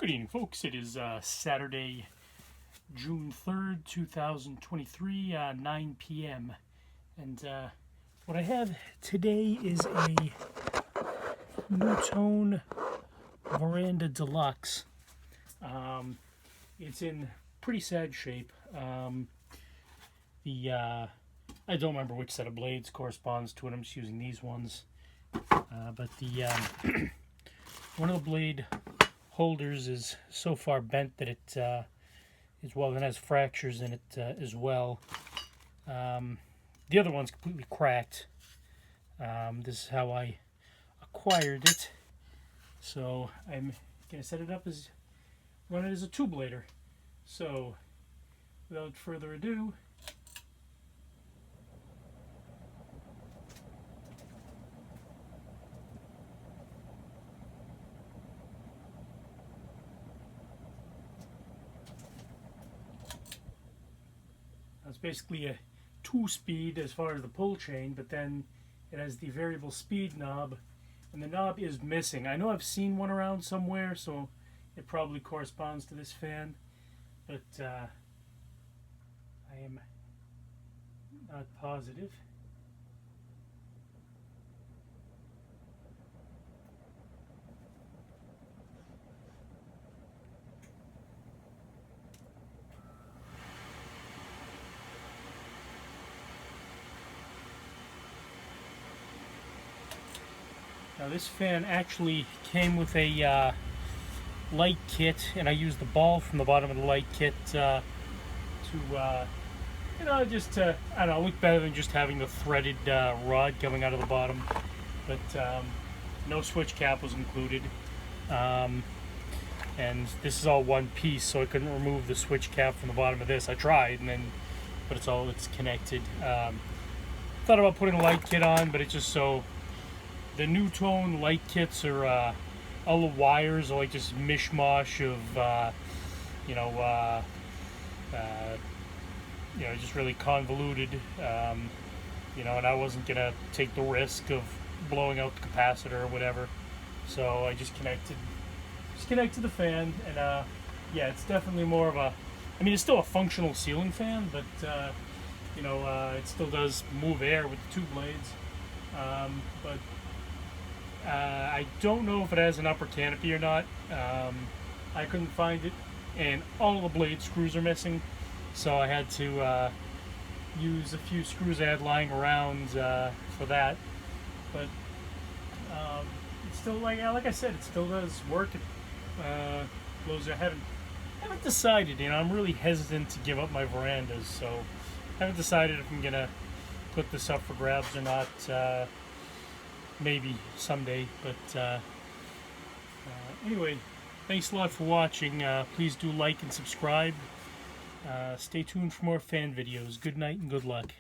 Good evening, folks. It is Saturday, June 3rd, 2023, 9 p.m. And what I have today is a NuTone Verandah Deluxe. It's in pretty sad shape. I don't remember which set of blades corresponds to it. I'm just using these ones. But the one of the blade holders is so far bent that it it has fractures in it as well. The other one's completely cracked. This is how I acquired it. So I'm gonna set it up run it as a two-blader. So without further ado, it's basically a two-speed as far as the pull chain, but then it has the variable speed knob, and the knob is missing. I know I've seen one around somewhere, so it probably corresponds to this fan, but I am not positive. Now this fan actually came with a light kit, and I used the ball from the bottom of the light kit to just to, I don't know, look better than just having the threaded rod coming out of the bottom. But no switch cap was included, and this is all one piece, so I couldn't remove the switch cap from the bottom of this. I tried, but it's connected. Thought about putting a light kit on, but it's just so. The NuTone light kits are all the wires are like just mishmash of just really convoluted, and I wasn't gonna take the risk of blowing out the capacitor or whatever, so I just connected the fan, and yeah, it's definitely more of a, I mean, it's still a functional ceiling fan, but it still does move air with the two blades, but I don't know if it has an upper canopy or not. I couldn't find it, and all the blade screws are missing, so I had to use a few screws I had lying around for that. But it's still, like I said, it still does work. Blows. I haven't decided. I'm really hesitant to give up my verandas, so I haven't decided if I'm gonna put this up for grabs or not. Maybe someday, but anyway, thanks a lot for watching. Please do like and subscribe. Stay tuned for more fan videos. Good night and good luck.